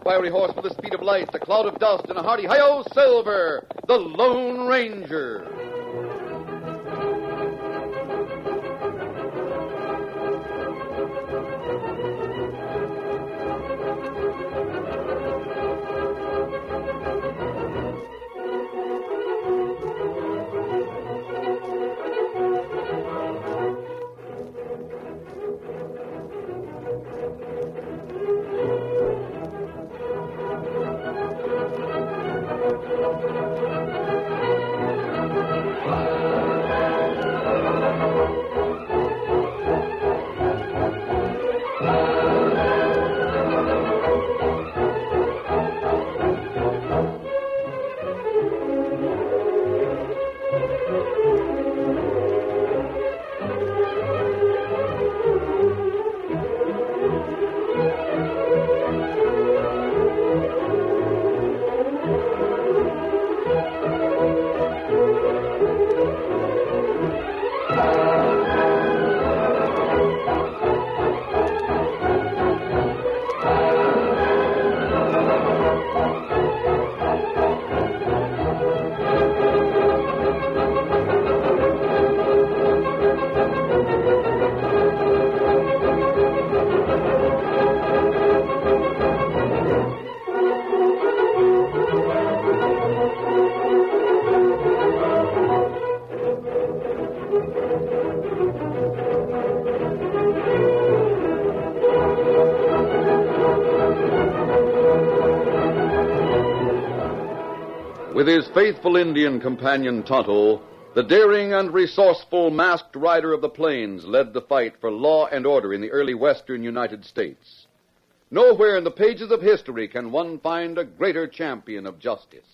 Fiery horse with the speed of light, a cloud of dust, and a hearty hi-yo, Silver, the Lone Ranger. With his faithful Indian companion Tonto, the daring and resourceful masked rider of the plains led the fight for law and order in the early western United States. Nowhere in the pages of history can one find a greater champion of justice.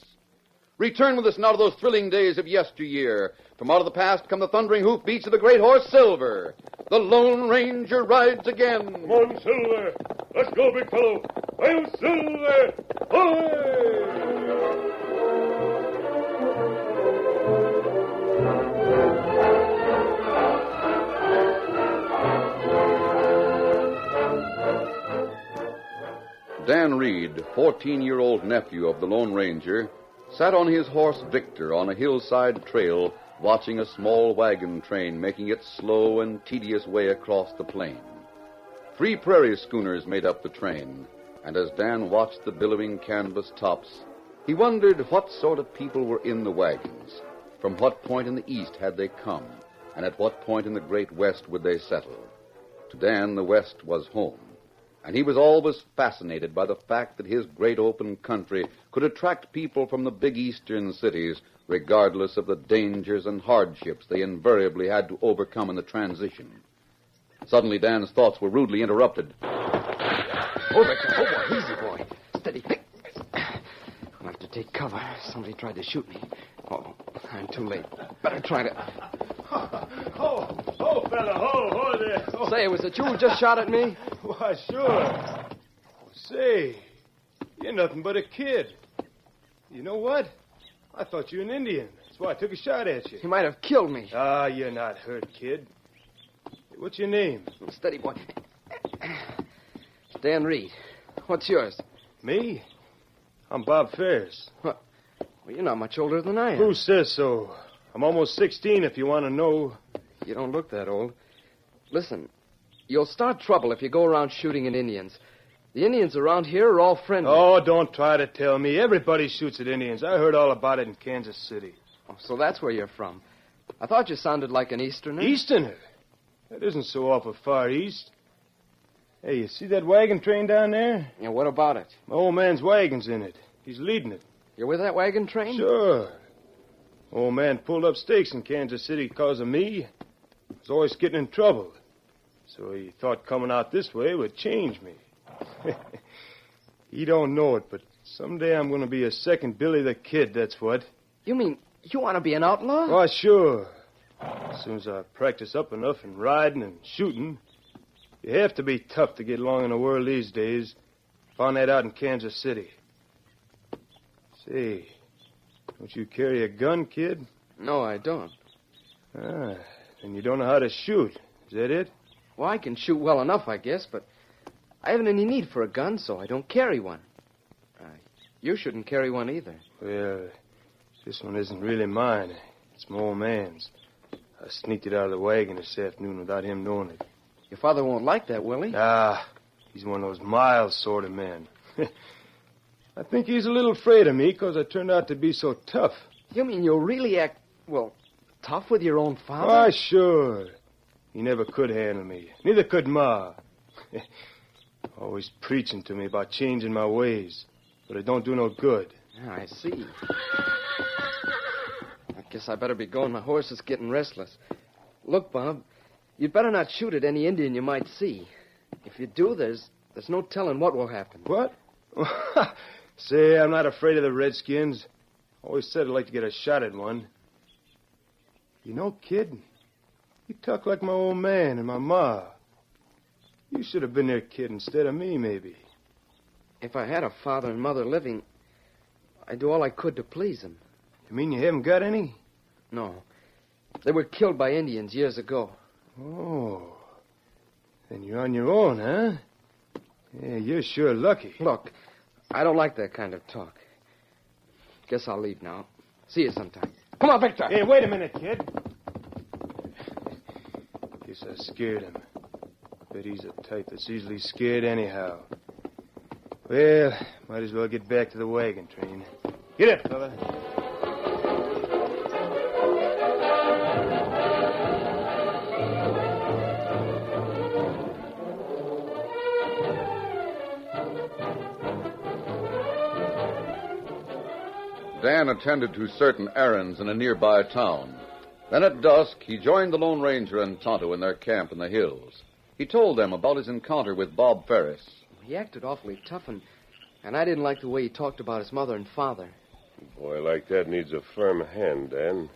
Return with us now to those thrilling days of yesteryear. From out of the past come the thundering hoofbeats of the great horse Silver. The Lone Ranger rides again. Come on, Silver. Let's go, big fellow. I'm Silver. Away! Dan Reed, 14-year-old nephew of the Lone Ranger, sat on his horse Victor on a hillside trail watching a small wagon train making its slow and tedious way across the plain. 3 prairie schooners made up the train, and as Dan watched the billowing canvas tops, he wondered what sort of people were in the wagons, from what point in the east had they come, and at what point in the great west would they settle. To Dan, the west was home. And he was always fascinated by the fact that his great open country could attract people from the big eastern cities, regardless of the dangers and hardships they invariably had to overcome in the transition. Suddenly, Dan's thoughts were rudely interrupted. Oh, Victor. Oh, boy. Easy, boy. Steady. I'll have to take cover. Somebody tried to shoot me. Oh, I'm too late. Better try to... Oh, fella. Oh, there. Oh. Say, was it you who just shot at me? Why, sure. Say, you're nothing but a kid. You know what? I thought you were an Indian. That's why I took a shot at you. He might have killed me. Ah, you're not hurt, kid. What's your name? Steady, boy. Dan Reed. What's yours? Me? I'm Bob Ferris. What? Well, you're not much older than I am. Who says so? I'm almost 16, if you want to know. You don't look that old. Listen, you'll start trouble if you go around shooting at Indians. The Indians around here are all friendly. Oh, don't try to tell me. Everybody shoots at Indians. I heard all about it in Kansas City. Oh, so that's where you're from. I thought you sounded like an Easterner. Easterner? That isn't so awful far east. Hey, you see that wagon train down there? Yeah, what about it? My old man's wagon's in it. He's leading it. You're with that wagon train? Sure. Old man pulled up stakes in Kansas City because of me. Was always getting in trouble. So he thought coming out this way would change me. He don't know it, but someday I'm going to be a second Billy the Kid, that's what. You mean you want to be an outlaw? Oh, sure. As soon as I practice up enough in riding and shooting. You have to be tough to get along in the world these days. Found that out in Kansas City. Say, don't you carry a gun, kid? No, I don't. Ah, then you don't know how to shoot. Is that it? Well, I can shoot well enough, I guess, but I haven't any need for a gun, so I don't carry one. You shouldn't carry one either. Well, this one isn't really mine. It's my old man's. I sneaked it out of the wagon this afternoon without him knowing it. Your father won't like that, will he? He's one of those mild sort of men. I think he's a little afraid of me because I turned out to be so tough. You mean you'll really act, tough with your own father? Why, sure. He never could handle me. Neither could Ma. Always preaching to me about changing my ways. But it don't do no good. I see. I guess I better be going. My horse is getting restless. Look, Bob, you'd better not shoot at any Indian you might see. If you do, there's no telling what will happen. What? Say, I'm not afraid of the Redskins. Always said I'd like to get a shot at one. You know, kid, you talk like my old man and my ma. You should have been their kid instead of me, maybe. If I had a father and mother living, I'd do all I could to please them. You mean you haven't got any? No. They were killed by Indians years ago. Oh. Then you're on your own, huh? Yeah, you're sure lucky. Look, I don't like that kind of talk. Guess I'll leave now. See you sometime. Come on, Victor. Hey, wait a minute, kid. Guess I scared him. Bet he's a type that's easily scared anyhow. Well, might as well get back to the wagon train. Get up, fella. Dan attended to certain errands in a nearby town. Then at dusk, he joined the Lone Ranger and Tonto in their camp in the hills. He told them about his encounter with Bob Ferris. He acted awfully tough, and I didn't like the way he talked about his mother and father. A boy like that needs a firm hand, Dan.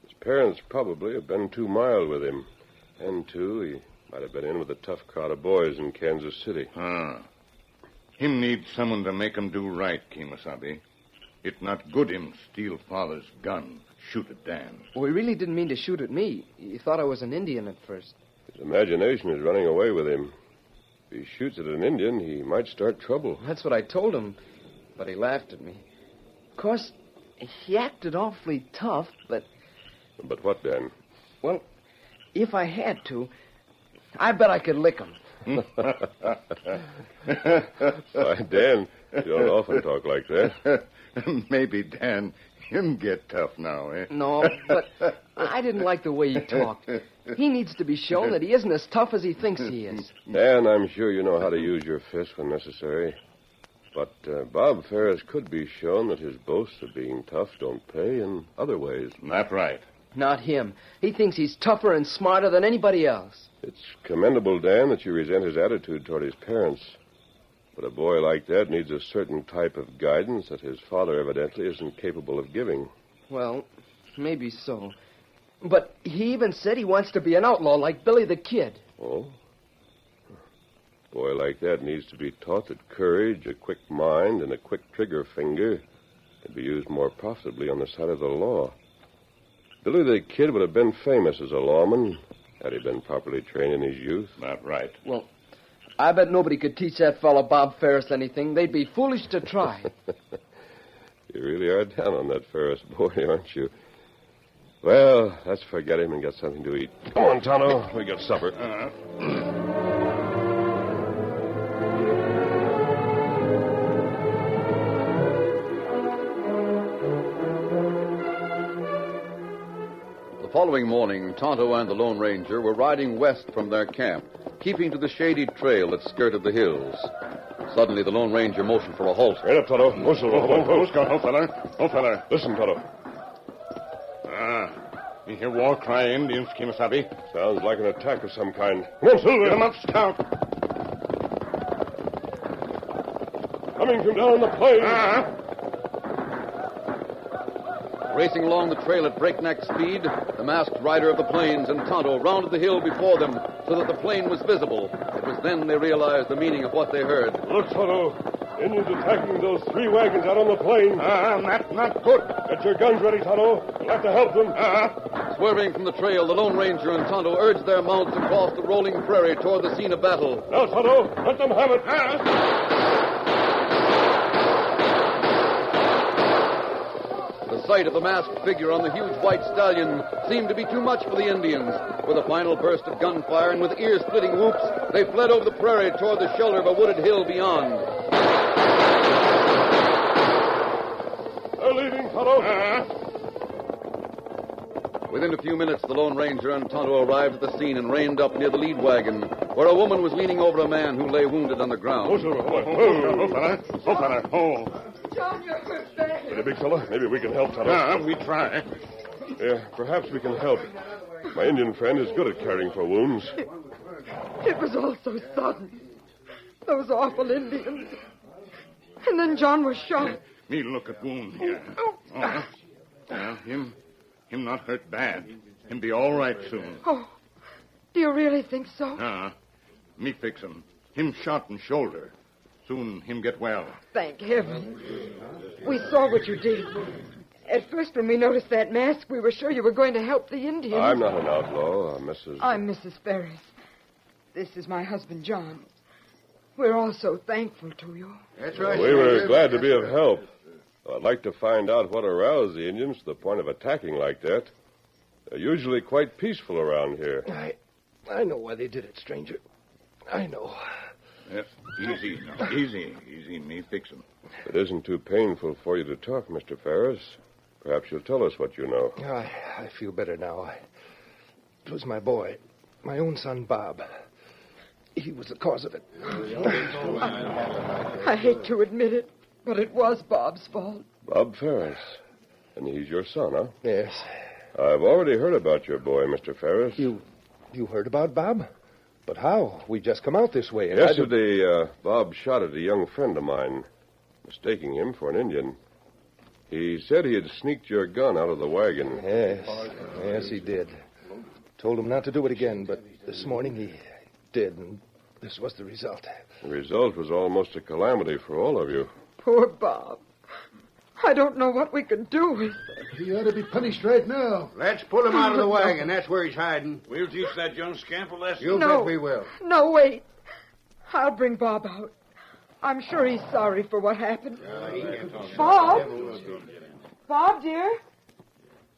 His parents probably have been too mild with him. And, too, he might have been in with a tough crowd of boys in Kansas City. Him need someone to make him do right, Kemosabe. It not good him steal father's gun, shoot at Dan. Well, he really didn't mean to shoot at me. He thought I was an Indian at first. His imagination is running away with him. If he shoots at an Indian, he might start trouble. That's what I told him, but he laughed at me. Of course, he acted awfully tough, but... But what, Dan? Well, if I had to, I bet I could lick him. Why, Dan, you don't often talk like that. Maybe Dan, him get tough now, eh? No, but I didn't like the way he talked. He needs to be shown that he isn't as tough as he thinks he is. Dan, I'm sure you know how to use your fist when necessary. But Bob Ferris could be shown that his boasts of being tough don't pay in other ways. That's right. Not him. He thinks he's tougher and smarter than anybody else. It's commendable, Dan, that you resent his attitude toward his parents. But a boy like that needs a certain type of guidance that his father evidently isn't capable of giving. Well, maybe so. But he even said he wants to be an outlaw like Billy the Kid. Oh? A boy like that needs to be taught that courage, a quick mind, and a quick trigger finger can be used more profitably on the side of the law. Billy the Kid would have been famous as a lawman had he been properly trained in his youth. That's right. Well, I bet nobody could teach that fellow Bob Ferris anything. They'd be foolish to try. You really are down on that Ferris boy, aren't you? Well, let's forget him and get something to eat. Come on, Tonto. We got supper. The following morning, Tonto and the Lone Ranger were riding west from their camp, keeping to the shady trail that skirted the hills. Suddenly, the Lone Ranger motioned for a halt. Right up, Tonto. Whistle. Oh, fella. Listen, Tonto. You hear war cry Indians, Kemosabe? Sounds like an attack of some kind. Come on, Silver. Get 'em up, Scout. Coming from down the plain. Racing along the trail at breakneck speed, the masked rider of the plains and Tonto rounded the hill before them so that the plain was visible. It was then they realized the meaning of what they heard. Look, Tonto. Indians attacking those 3 wagons out on the plain. That's not good. Get your guns ready, Tonto. We'll have to help them. Swerving from the trail, the Lone Ranger and Tonto urged their mounts across the rolling prairie toward the scene of battle. Now, Tonto, let them have it. The sight of the masked figure on the huge white stallion seemed to be too much for the Indians. With a final burst of gunfire and with ear-splitting whoops, they fled over the prairie toward the shelter of a wooded hill beyond. They're leaving, Tonto. Within a few minutes, the Lone Ranger and Tonto arrived at the scene and reined up near the lead wagon, where a woman was leaning over a man who lay wounded on the ground. John, you're hurt bad. Hey, big fella, maybe we can help, Tonto. We try. Yeah, perhaps we can help. My Indian friend is good at caring for wounds. It was all so sudden. Those awful Indians. And then John was shot. Me look at wound here. Yeah, him not hurt bad. Him be all right soon. Oh, do you really think so? Me fix him. Him shot in shoulder. Soon him get well. Thank heaven. We saw what you did. At first, when we noticed that mask, we were sure you were going to help the Indians. I'm not an outlaw, Mrs. I'm Mrs. Ferris. This is my husband, John. We're all so thankful to you. That's right. We were glad to be of help. I'd like to find out what aroused the Indians to the point of attacking like that. They're usually quite peaceful around here. I know why they did it, stranger. I know. Easy now. Easy. Me fix him. It isn't too painful for you to talk, Mr. Ferris. Perhaps you'll tell us what you know. I feel better now. It was my boy, my own son, Bob. He was the cause of it. I hate to admit it, but it was Bob's fault. Bob Ferris. And he's your son, huh? Yes. I've already heard about your boy, Mr. Ferris. You heard about Bob? But how? We just come out this way. Yesterday, Bob shot at a young friend of mine, mistaking him for an Indian. He said he had sneaked your gun out of the wagon. Yes, he did. Told him not to do it again, but this morning he did, and this was the result. The result was almost a calamity for all of you. Poor Bob. I don't know what we can do with him. He ought to be punished right now. Let's pull him out of the wagon. That's where he's hiding. We'll teach that young scamp a lesson. You bet we will. No, wait. I'll bring Bob out. I'm sure he's sorry for what happened. Bob? Bob, dear?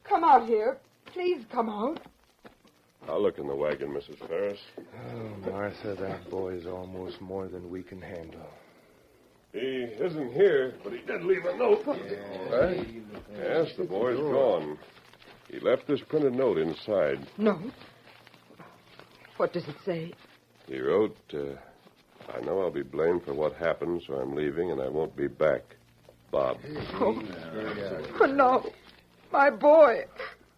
Come out here. Please come out. I'll look in the wagon, Mrs. Ferris. Oh, Martha, that boy is almost more than we can handle. He isn't here, but he did leave a note. Right? Yes, the boy's gone. He left this printed note inside. Note? What does it say? He wrote, I know I'll be blamed for what happened, so I'm leaving, and I won't be back. Bob. Oh, no. My boy.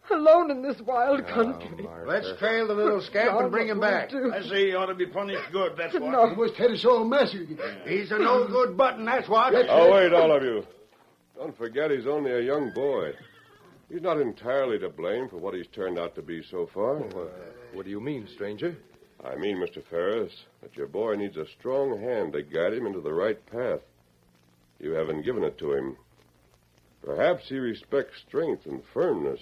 Alone in this wild country. Let's trail the little scamp and bring him back. I say he ought to be punished good, that's what. No. He must had us all massacred. He's a no-good button, that's what. Oh, wait, all of you. Don't forget he's only a young boy. He's not entirely to blame for what he's turned out to be so far. What do you mean, stranger? I mean, Mr. Ferris, that your boy needs a strong hand to guide him into the right path. You haven't given it to him. Perhaps he respects strength and firmness,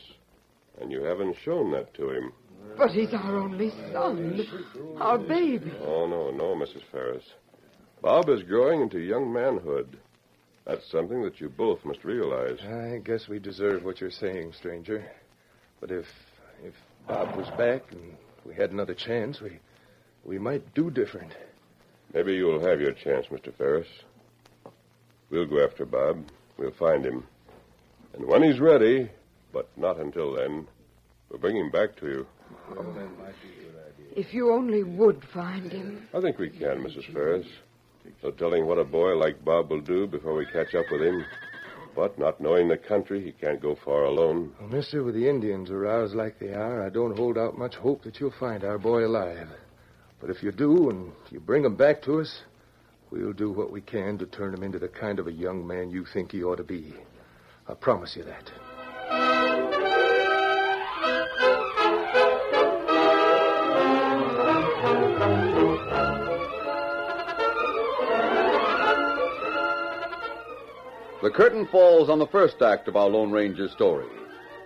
and you haven't shown that to him. But he's our only son. Our baby. Oh, no, Mrs. Ferris. Bob is growing into young manhood. That's something that you both must realize. I guess we deserve what you're saying, stranger. But if Bob was back and we had another chance, we might do different. Maybe you'll have your chance, Mr. Ferris. We'll go after Bob. We'll find him. And when he's ready, but not until then, we'll bring him back to you. Oh, if you only would find him. I think we can, Mrs. Ferris. No telling what a boy like Bob will do before we catch up with him. But not knowing the country, he can't go far alone. Well, mister, with the Indians aroused like they are, I don't hold out much hope that you'll find our boy alive. But if you do, and you bring him back to us, we'll do what we can to turn him into the kind of a young man you think he ought to be. I promise you that. The curtain falls on the first act of our Lone Ranger story.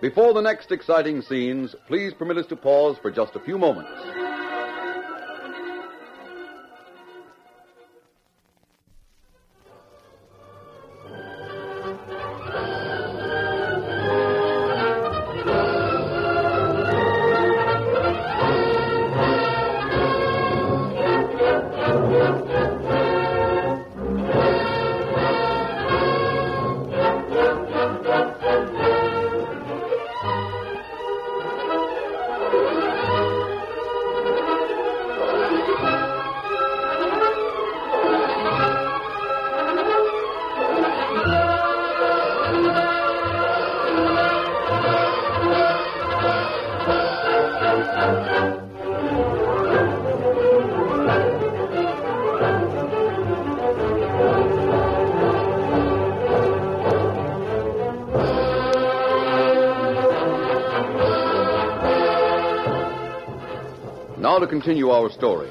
Before the next exciting scenes, please permit us to pause for just a few moments. Now to continue our story.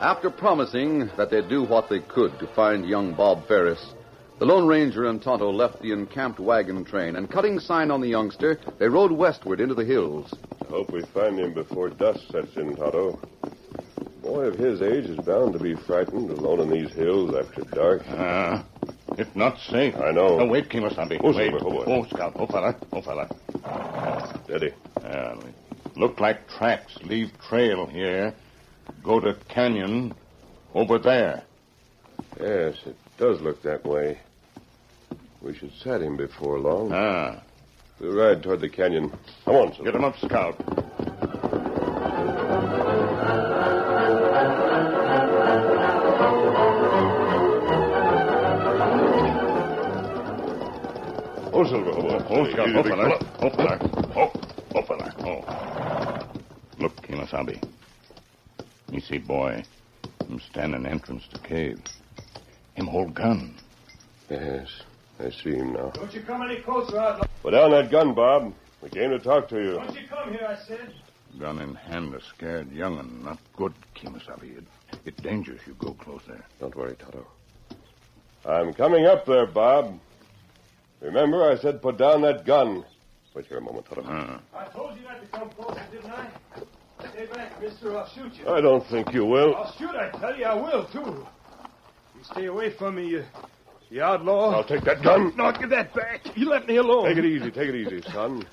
After promising that they'd do what they could to find young Bob Ferris, the Lone Ranger and Tonto left the encamped wagon train, and cutting sign on the youngster, they rode westward into the hills. I hope we find him before dusk sets in, Tonto. A boy of his age is bound to be frightened alone in these hills after dark. It's not safe. I know. Oh, wait, Kimasabi. Oh, wait. Silver, boy. Oh, Scout. Oh, fella. Steady. Look like tracks leave trail here. Go to canyon over there. Yes, it does look that way. We should set him before long. We'll ride toward the canyon. Come on, Silver. Get him up, Scout. Oh, Silver. Oh, Scout. Oh, fella. Oh. Look, Kimasabi. You see, boy, him standing entrance to cave. Him hold gun. Yes, I see him now. Don't you come any closer, outlaw. Put down that gun, Bob. We came to talk to you. Don't you come here, I said. Gun in hand, a scared young'un. Not good, Kimasabi. It dangerous you go close there. Don't worry, Tonto. I'm coming up there, Bob. Remember, I said put down that gun. Wait here a moment, Tonto. I told you not to come closer, didn't I? Stay back, mister, I'll shoot you. I don't think you will. I'll shoot, I tell you, I will, too. You stay away from me, you outlaw. I'll take that gun. No, give that back. You let me alone. Take it easy, son.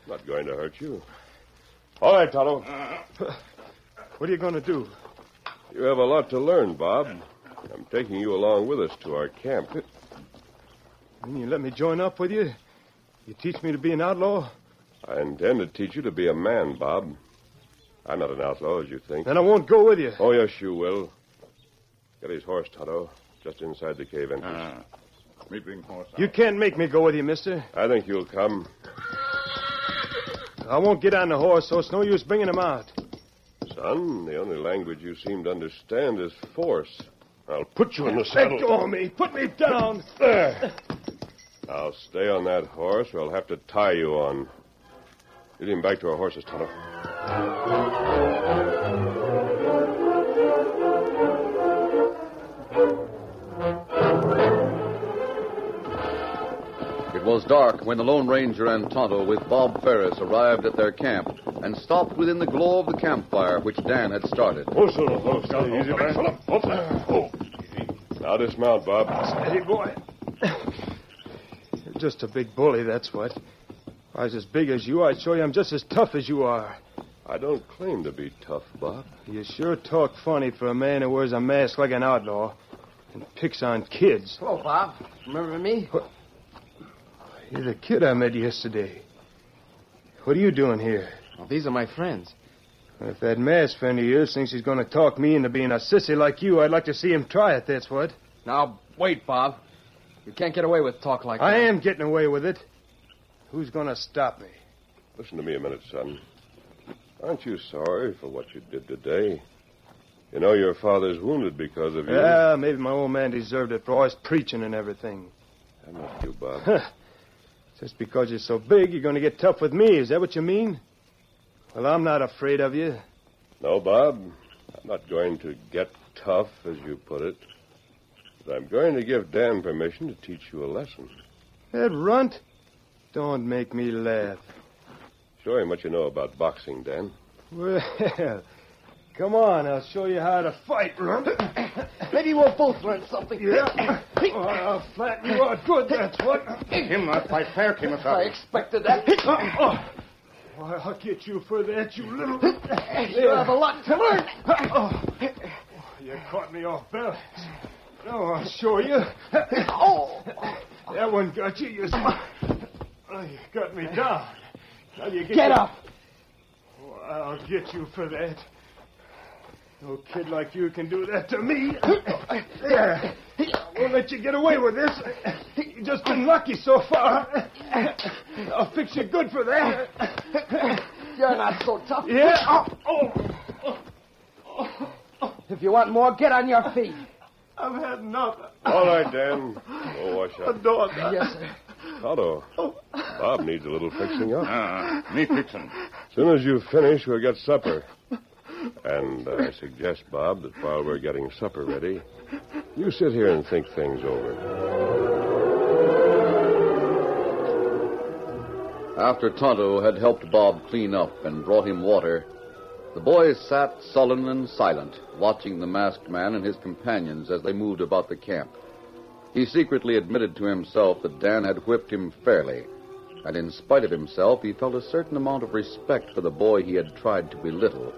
Not going to hurt you. All right, Tonto. What are you going to do? You have a lot to learn, Bob. I'm taking you along with us to our camp. And you let me join up with you? You teach me to be an outlaw? I intend to teach you to be a man, Bob. I'm not an outlaw, as you think. Then I won't go with you. Oh, yes, you will. Get his horse, Tonto. Just inside the cave entrance. Me bring horse out. You can't make me go with you, mister. I think you'll come. I won't get on the horse, so it's no use bringing him out. Son, the only language you seem to understand is force. I'll put you in the saddle. Let go of me. Put me down. There. Now, stay on that horse, or I'll have to tie you on. Lead him back to our horses, Tonto. It was dark when the Lone Ranger and Tonto with Bob Ferris arrived at their camp and stopped within the glow of the campfire which Dan had started. Oh, Silver. Oh, steady. Easy, man. Oh. Now dismount, Bob. Steady, boy. You're just a big bully, that's what. If I was as big as you, I'd show you I'm just as tough as you are. I don't claim to be tough, Bob. You sure talk funny for a man who wears a mask like an outlaw and picks on kids. Hello, Bob. Remember me? You're the kid I met yesterday. What are you doing here? Well, these are my friends. If that masked friend of yours thinks he's going to talk me into being a sissy like you, I'd like to see him try it, that's what. Now, wait, Bob. You can't get away with talk like that. I am getting away with it. Who's going to stop me? Listen to me a minute, son. Aren't you sorry for what you did today? You know your father's wounded because of you. Yeah, maybe my old man deserved it for always preaching and everything. I'm not you, Bob. Just because you're so big, you're going to get tough with me. Is that what you mean? Well, I'm not afraid of you. No, Bob. I'm not going to get tough, as you put it. But I'm going to give Dan permission to teach you a lesson. That runt? Don't make me laugh. Show him what you know about boxing, Dan. Well, come on. I'll show you how to fight. Maybe we'll both learn something. Yeah. Oh, I'll flatten you out good, that's what. Him not fight fair, I Kemosabe. expected that. Why, I'll get you for that, you little... You have a lot to learn. You caught me off balance. No, I'll show you. That one got you. You got me down. Now you Get up. Oh, I'll get you for that. No kid like you can do that to me. There. I won't let you get away with this. You've just been lucky so far. I'll fix you good for that. You're not so tough. Yeah. If you want more, get on your feet. I've had enough. All right, Dan. Go wash up. Don't. Yes, sir. Tonto, Bob needs a little fixing up. Me fixin'. As soon as you finish, we'll get supper. And I suggest, Bob, that while we're getting supper ready, you sit here and think things over. After Tonto had helped Bob clean up and brought him water, the boys sat sullen and silent, watching the masked man and his companions as they moved about the camp. He secretly admitted to himself that Dan had whipped him fairly, and in spite of himself, he felt a certain amount of respect for the boy he had tried to belittle.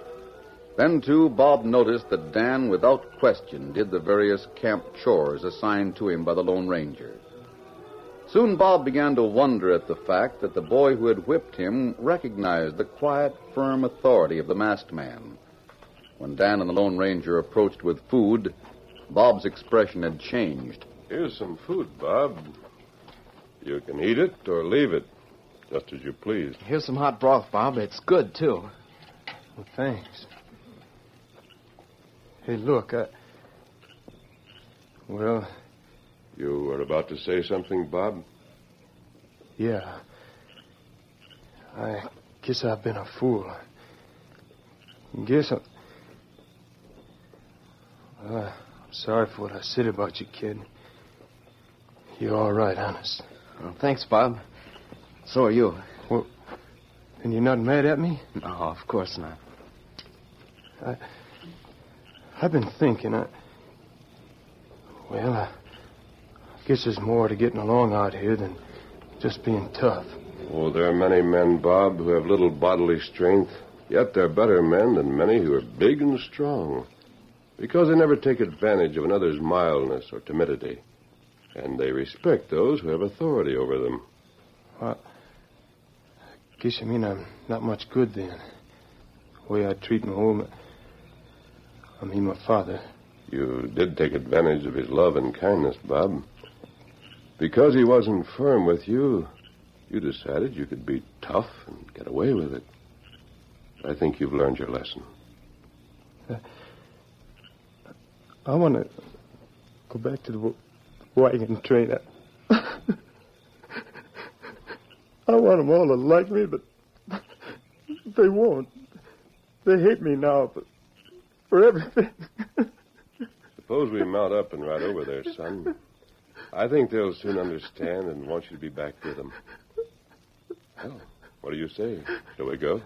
Then, too, Bob noticed that Dan, without question, did the various camp chores assigned to him by the Lone Ranger. Soon Bob began to wonder at the fact that the boy who had whipped him recognized the quiet, firm authority of the masked man. When Dan and the Lone Ranger approached with food, Bob's expression had changed. Here's some food, Bob. You can eat it or leave it, just as you please. Here's some hot broth, Bob. It's good, too. Well, thanks. Hey, look, Well... You were about to say something, Bob? Yeah. I guess I've been a fool. I'm sorry for what I said about you, kid. You're all right, honest. Well, thanks, Bob. So are you. Well, and you're not mad at me? No, of course not. I've been thinking. I guess there's more to getting along out here than just being tough. Oh, there are many men, Bob, who have little bodily strength, yet they're better men than many who are big and strong, because they never take advantage of another's mildness or timidity, and they respect those who have authority over them. I guess you mean I'm not much good then. The way I treat my my father. You did take advantage of his love and kindness, Bob. Because he wasn't firm with you, you decided you could be tough and get away with it. I think you've learned your lesson. I want to go back to the wagon train. I want them all to like me, but they won't. They hate me now for everything. Suppose we mount up and ride over there, son. I think they'll soon understand and want you to be back with them. Well, what do you say? Shall we go?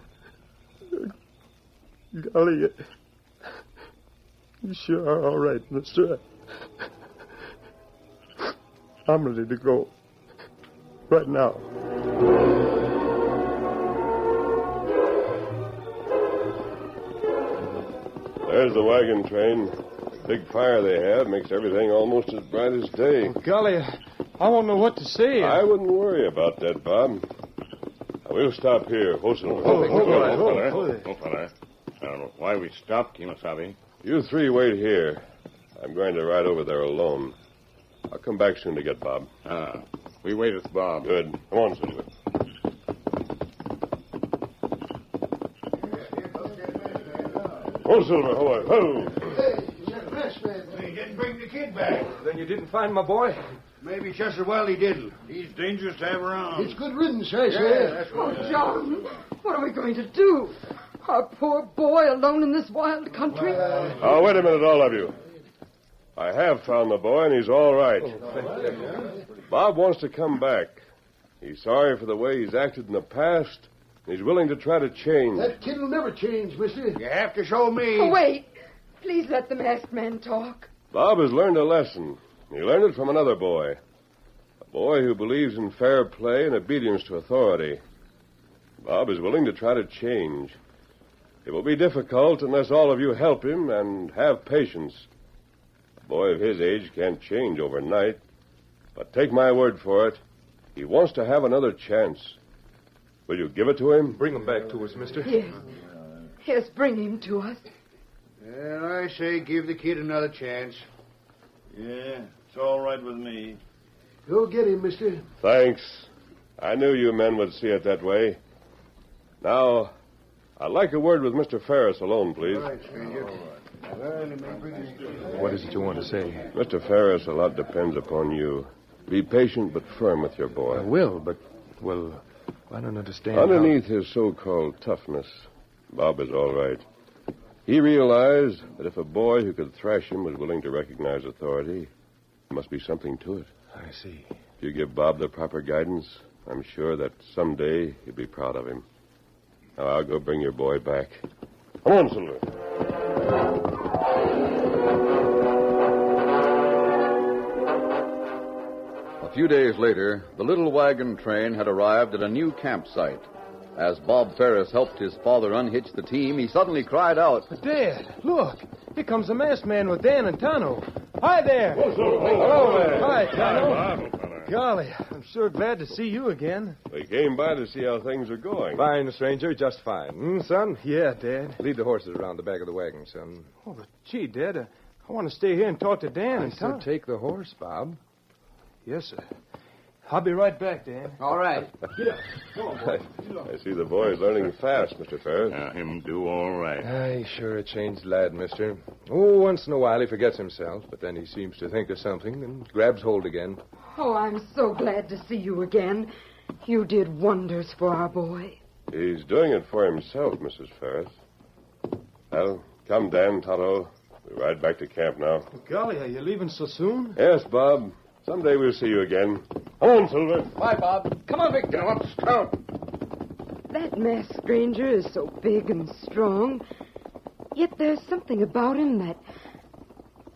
Golly, you sure are all right, mister. I'm ready to go. Right now. There's the wagon train. Big fire they have makes everything almost as bright as day. Oh, golly, I won't know what to say. I wouldn't worry about that, Bob. Now, we'll stop here. Hold fella. I don't know why we stopped, Kemosabe. You three wait here. I'm going to ride over there alone. I'll come back soon to get Bob. We wait with Bob. Good. Come on, Silver. Oh, Silver, ho! He didn't bring the kid back. Then you didn't find my boy? Maybe just as well he didn't. He's dangerous to have around. It's good riddance, I say. That's Oh, right. John, what are we going to do? Our poor boy alone in this wild country? Oh, wait a minute, all of you. I have found the boy, and he's all right. Bob wants to come back. He's sorry for the way he's acted in the past. He's willing to try to change. That kid will never change, mister. You have to show me. Oh, wait. Please let the masked man talk. Bob has learned a lesson. He learned it from another boy. A boy who believes in fair play and obedience to authority. Bob is willing to try to change. It will be difficult unless all of you help him and have patience. A boy of his age can't change overnight. But take my word for it, he wants to have another chance. Will you give it to him? Bring him back to us, mister. Yes. Yes, bring him to us. Well, I say give the kid another chance. Yeah, it's all right with me. Go get him, mister. Thanks. I knew you men would see it that way. Now, I'd like a word with Mr. Ferris alone, please. All right, stranger. What is it you want to say? Mr. Ferris, a lot depends upon you. Be patient but firm with your boy. I will, but, well, I don't understand. Underneath his so-called toughness, Bob is all right. He realized that if a boy who could thrash him was willing to recognize authority, there must be something to it. I see. If you give Bob the proper guidance, I'm sure that someday you'll be proud of him. Now, I'll go bring your boy back. Come on, Silver. A few days later, the little wagon train had arrived at a new campsite. As Bob Ferris helped his father unhitch the team, he suddenly cried out, Dad, look. Here comes the masked man with Dan and Tonto. Hi there. Hello there. Hi, Tonto. Golly, I'm sure glad to see you again. We came by to see how things are going. Fine, stranger, just fine. Son? Yeah, Dad. Lead the horses around the back of the wagon, son. Oh, but gee, Dad, I want to stay here and talk to Dan and Tonto. Take the horse, Bob. Yes, sir. I'll be right back, Dan. All right. I see the boy's learning fast, Mr. Ferris. Him do all right. He's sure a changed lad, mister. Oh, once in a while he forgets himself, but then he seems to think of something and grabs hold again. Oh, I'm so glad to see you again. You did wonders for our boy. He's doing it for himself, Mrs. Ferris. Well, come, Dan, Tonto. We ride back to camp now. Golly, are you leaving so soon? Yes, Bob. Someday we'll see you again. Come on, Silver. Bye, Bob. Come on, Victor. Gallop, scout. That masked stranger is so big and strong. Yet there's something about him that,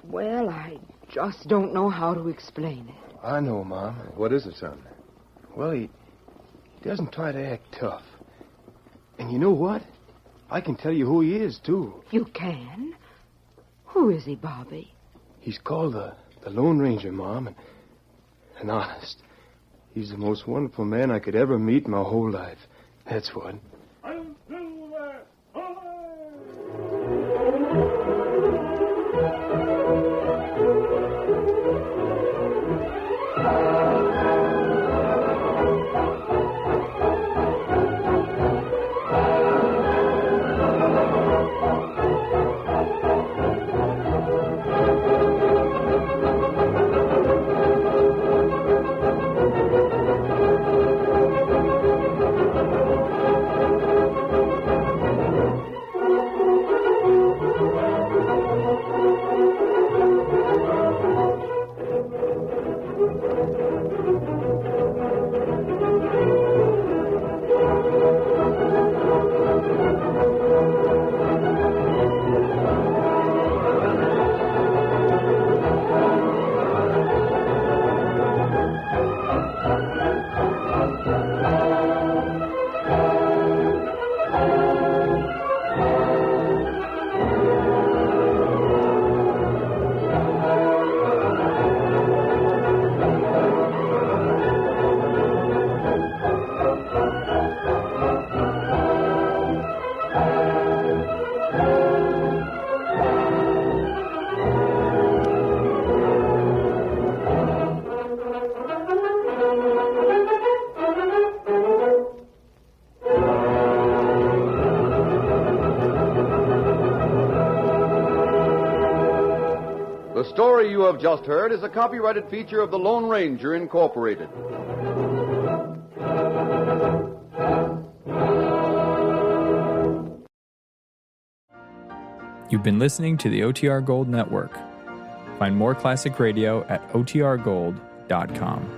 well, I just don't know how to explain it. I know, Mom. What is it, son? Well, he doesn't try to act tough. And you know what? I can tell you who he is, too. You can? Who is he, Bobby? He's called the Lone Ranger, Mom, and honest, he's the most wonderful man I could ever meet in my whole life. That's what. The story you have just heard is a copyrighted feature of the Lone Ranger, Incorporated. You've been listening to the OTR Gold Network. Find more classic radio at otrgold.com.